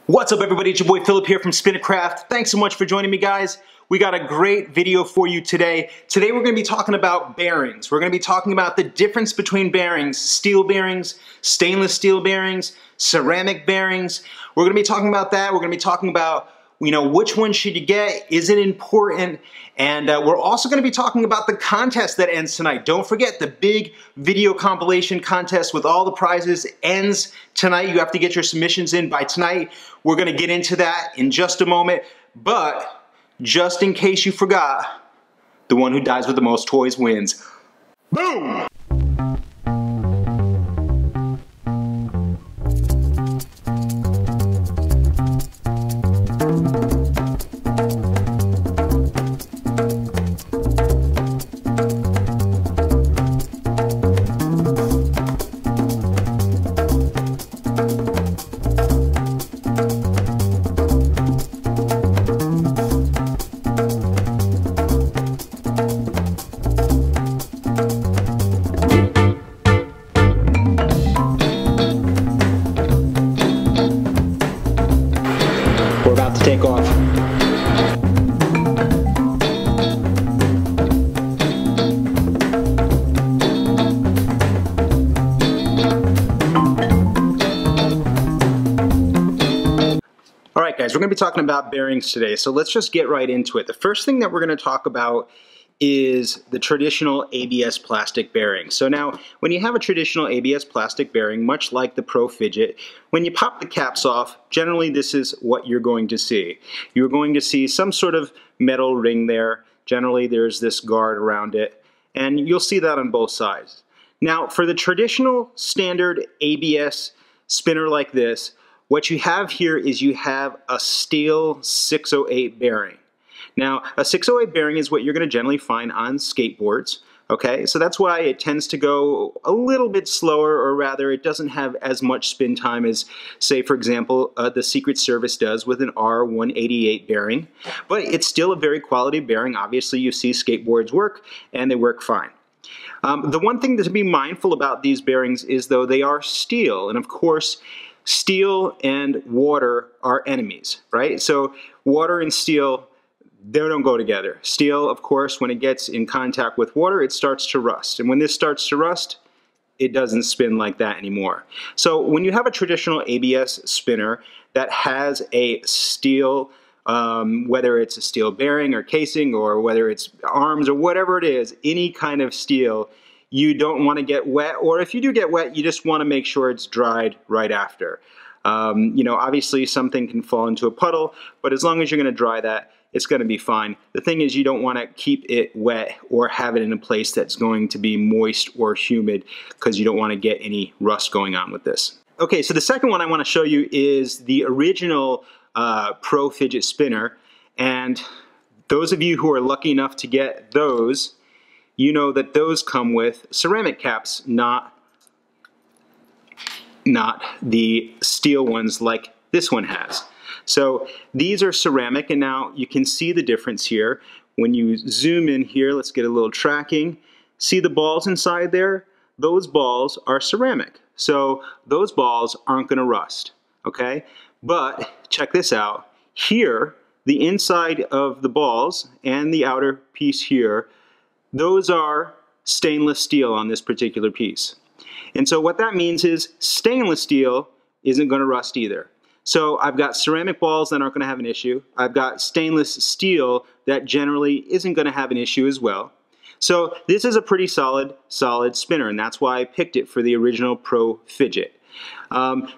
What's up everybody, it's your boy Philip here from Spinnercraft. Thanks so much for joining me guys. We got a great video for you today. Today we're going to be talking about bearings. We're going to be talking about the difference between bearings, steel bearings, stainless steel bearings, ceramic bearings. We're going to be talking about that. We're going to be talking about which one should you get, is it important, and we're also going to be talking about the contest that ends tonight. Don't forget, the big video compilation contest with all the prizes ends tonight. You have to get your submissions in by tonight. We're going to get into that in just a moment, but just in case you forgot, the one who dies with the most toys wins. Boom! We're about to take off. Alright guys, we're going to be talking about bearings today, so let's just get right into it. The first thing that we're going to talk about is the traditional ABS plastic bearing. So now, when you have a traditional ABS plastic bearing, much like the Pro Fidget, when you pop the caps off, generally this is what you're going to see. You're going to see some sort of metal ring there. Generally there's this guard around it, and you'll see that on both sides. Now, for the traditional standard ABS spinner like this, what you have here is you have a steel 608 bearing. Now, a 608 bearing is what you're going to generally find on skateboards, okay? So that's why it tends to go a little bit slower, or rather it doesn't have as much spin time as, say, for example, the Secret Service does with an R188 bearing. But it's still a very quality bearing. Obviously, you see skateboards work, and they work fine. The one thing to be mindful about these bearings is, though, they are steel, and of course, steel and water are enemies, right? So water and steel, they don't go together. Steel, of course, when it gets in contact with water, it starts to rust. And when this starts to rust, it doesn't spin like that anymore. So when you have a traditional ABS spinner that has a steel, whether it's a steel bearing or casing, or whether it's arms or whatever it is, any kind of steel, you don't want to get wet, or if you do get wet, you just want to make sure it's dried right after. Obviously something can fall into a puddle, but as long as you're going to dry that, it's going to be fine. The thing is, you don't want to keep it wet or have it in a place that's going to be moist or humid, because you don't want to get any rust going on with this. Okay, so the second one I want to show you is the original Pro Fidget spinner, and those of you who are lucky enough to get those, you know that those come with ceramic caps, not the steel ones like this one has. So these are ceramic, and now you can see the difference here. When you zoom in here, let's get a little tracking. See the balls inside there? Those balls are ceramic. So those balls aren't going to rust, okay? But check this out. Here, the inside of the balls and the outer piece here, those are stainless steel on this particular piece. And so what that means is stainless steel isn't going to rust either. So I've got ceramic balls that aren't going to have an issue. I've got stainless steel that generally isn't going to have an issue as well. So this is a pretty solid spinner, and that's why I picked it for the original Pro Fidget.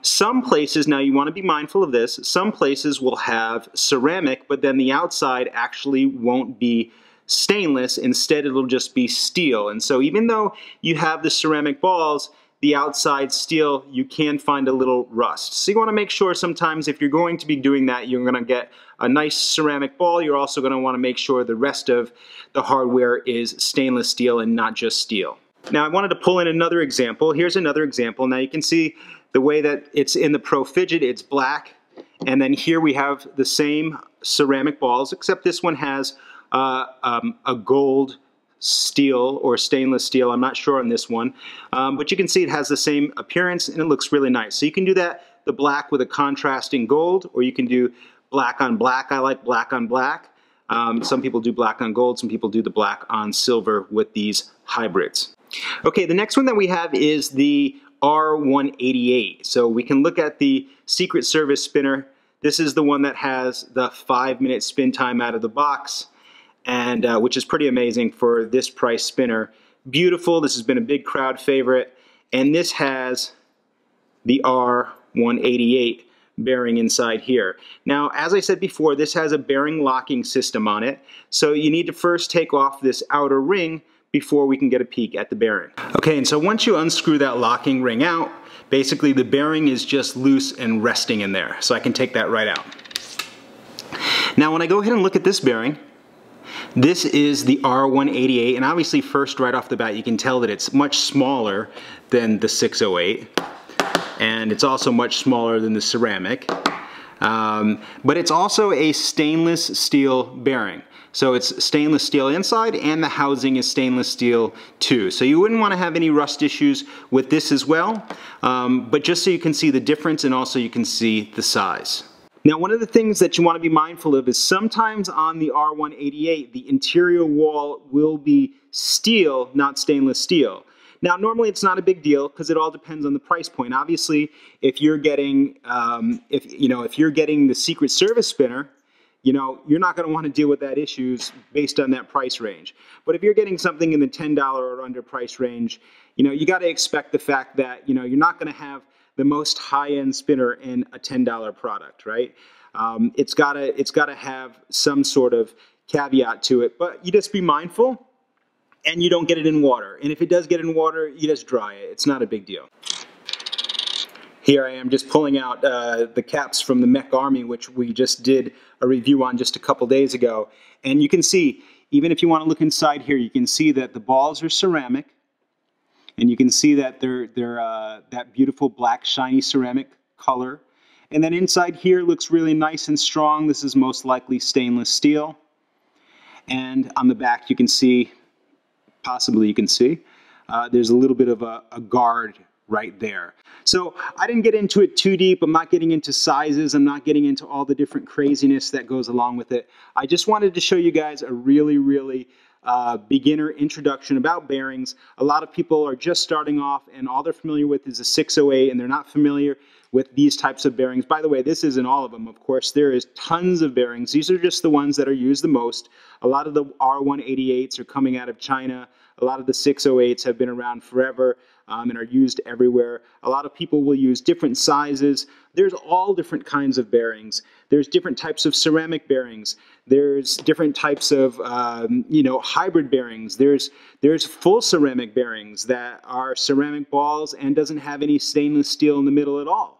Some places, now you want to be mindful of this, some places will have ceramic, but then the outside actually won't be stainless. Instead, it'll just be steel. And so even though you have the ceramic balls, the outside steel, you can find a little rust. So you want to make sure sometimes if you're going to be doing that, you're going to get a nice ceramic ball. You're also going to want to make sure the rest of the hardware is stainless steel and not just steel. Now I wanted to pull in another example. Here's another example. Now you can see the way that it's in the Pro Fidget, it's black. And then here we have the same ceramic balls, except this one has a gold steel or stainless steel. I'm not sure on this one, but you can see it has the same appearance and it looks really nice. So you can do that the black with a contrasting gold, or you can do black on black. I like black on black. Some people do black on gold, some people do the black on silver with these hybrids. Okay, the next one that we have is the R188. So we can look at the Secret Service spinner. This is the one that has the 5-minute spin time out of the box, and which is pretty amazing for this price spinner. Beautiful, this has been a big crowd favorite, and this has the R188 bearing inside here. Now, as I said before, this has a bearing locking system on it, so you need to first take off this outer ring before we can get a peek at the bearing. Okay, and so once you unscrew that locking ring out, basically the bearing is just loose and resting in there, so I can take that right out. Now when I go ahead and look at this bearing, this is the R188, and obviously first right off the bat you can tell that it's much smaller than the 608, and it's also much smaller than the ceramic, but it's also a stainless steel bearing. So it's stainless steel inside, and the housing is stainless steel too. So you wouldn't want to have any rust issues with this as well, but just so you can see the difference and also you can see the size. Now, one of the things that you want to be mindful of is sometimes on the R188, the interior wall will be steel, not stainless steel. Now, normally it's not a big deal because it all depends on the price point. Obviously, if you're getting, if you're getting the Secret Service spinner, you're not going to want to deal with that issues based on that price range. But if you're getting something in the $10 or under price range, you got to expect the fact that, you're not going to have the most high-end spinner in a $10 product, right? It's got to have some sort of caveat to it, but you just be mindful and you don't get it in water. And if it does get in water, you just dry it. It's not a big deal. Here I am just pulling out the caps from the Mech Army, which we just did a review on just a couple days ago. And you can see, even if you want to look inside here, you can see that the balls are ceramic. And you can see that they're that beautiful black shiny ceramic color. And then inside here looks really nice and strong. This is most likely stainless steel. And on the back you can see, possibly you can see, there's a little bit of a guard right there. So I didn't get into it too deep. I'm not getting into sizes. I'm not getting into all the different craziness that goes along with it. I just wanted to show you guys a really beginner introduction about bearings. A lot of people are just starting off and all they're familiar with is a 608 and they're not familiar with these types of bearings. By the way, this isn't all of them, of course. There is tons of bearings. These are just the ones that are used the most. A lot of the R188s are coming out of China. A lot of the 608s have been around forever and are used everywhere. A lot of people will use different sizes. There's all different kinds of bearings. There's different types of ceramic bearings. There's different types of hybrid bearings. There's full ceramic bearings that are ceramic balls and doesn't have any stainless steel in the middle at all.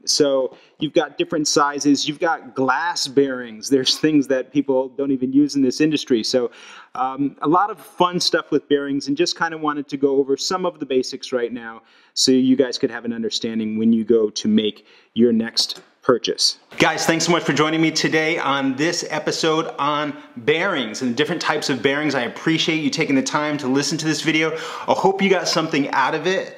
So you've got different sizes. You've got glass bearings. There's things that people don't even use in this industry. So a lot of fun stuff with bearings, and just kind of wanted to go over some of the basics right now so you guys could have an understanding when you go to make your next purchase. Guys, thanks so much for joining me today on this episode on bearings and the different types of bearings. I appreciate you taking the time to listen to this video. I hope you got something out of it.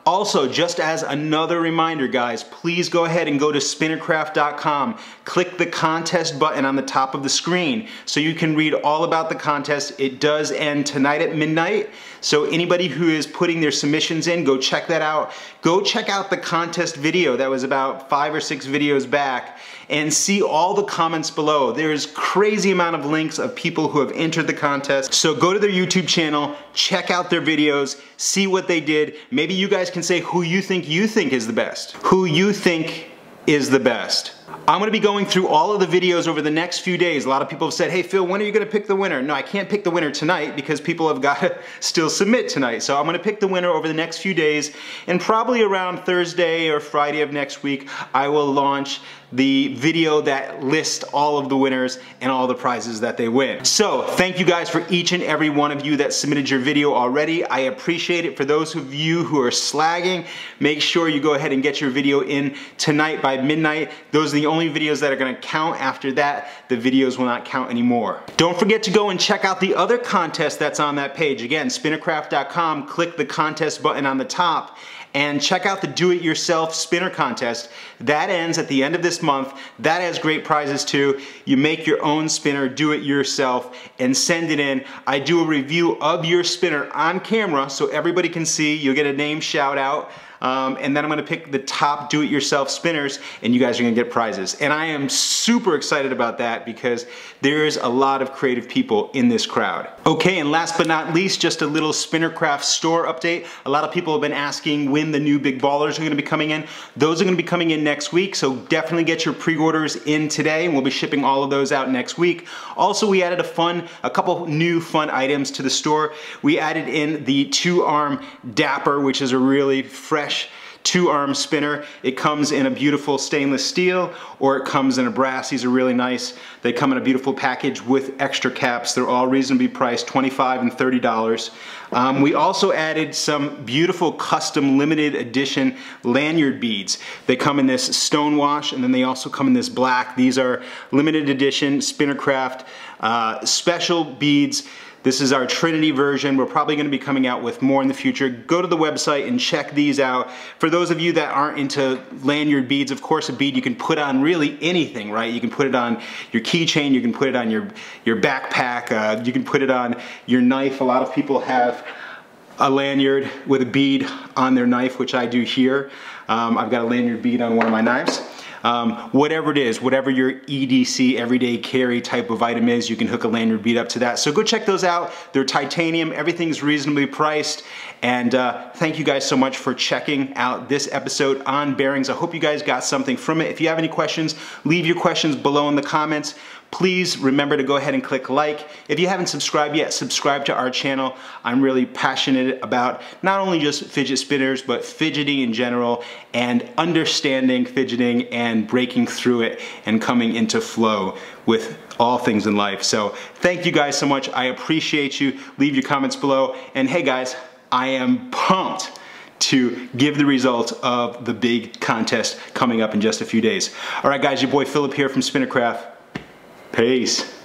Also, just as another reminder, guys, please go ahead and go to Spinnercraft.com. Click the contest button on the top of the screen so you can read all about the contest. It does end tonight at midnight. So anybody who is putting their submissions in, go check that out. Go check out the contest video that was about 5 or 6 videos back and see all the comments below. There's crazy amount of links of people who have entered the contest. So go to their YouTube channel, check out their videos, see what they did. Maybe you guys can say who you think is the best. Who you think is the best. I'm going to be going through all of the videos over the next few days. A lot of people have said, hey Phil, when are you going to pick the winner? No, I can't pick the winner tonight because people have got to still submit tonight. So I'm going to pick the winner over the next few days, and probably around Thursday or Friday of next week, I will launch the video that lists all of the winners and all the prizes that they win. So thank you guys for each and every one of you that submitted your video already. I appreciate it. For those of you who are slagging, make sure you go ahead and get your video in tonight by midnight. Those are the only videos that are going to count. After that, the videos will not count anymore. Don't forget to go and check out the other contest that's on that page. Again, Spinnercraft.com, click the contest button on the top, and check out the do-it-yourself spinner contest. That ends at the end of this month. That has great prizes too. You make your own spinner, do it yourself, and send it in. I do a review of your spinner on camera so everybody can see. You'll get a name shout out. And then I'm gonna pick the top do-it-yourself spinners, and you guys are gonna get prizes. And I am super excited about that because there's a lot of creative people in this crowd. Okay, and last but not least, just a little Spinnercraft store update. A lot of people have been asking when the new big ballers are gonna be coming in. Those are gonna be coming in next week, so definitely get your pre-orders in today, and we'll be shipping all of those out next week. Also, we added a couple new fun items to the store. We added in the 2-arm Dapper, which is a really fresh 2-arm spinner. It comes in a beautiful stainless steel, or it comes in a brass. These are really nice. They come in a beautiful package with extra caps. They're all reasonably priced, $25 and $30. We also added some beautiful custom limited edition lanyard beads. They come in this stone wash, and then they also come in this black. These are limited edition Spinnercraft special beads. This is our Trinity version. We're probably gonna be coming out with more in the future. Go to the website and check these out. For those of you that aren't into lanyard beads, of course a bead you can put on really anything, right? You can put it on your keychain, you can put it on your backpack, you can put it on your knife. A lot of people have a lanyard with a bead on their knife, which I do here. I've got a lanyard bead on one of my knives. Whatever it is, whatever your EDC, everyday carry type of item is, you can hook a lanyard bead up to that. So go check those out. They're titanium, everything's reasonably priced. And thank you guys so much for checking out this episode on bearings. I hope you guys got something from it. If you have any questions, leave your questions below in the comments. Please remember to go ahead and click like. If you haven't subscribed yet, subscribe to our channel. I'm really passionate about not only just fidget spinners, but fidgeting in general, and understanding fidgeting and breaking through it and coming into flow with all things in life. So thank you guys so much. I appreciate you. Leave your comments below. And hey guys, I am pumped to give the results of the big contest coming up in just a few days. All right guys, your boy Philip here from Spinnercraft. Peace.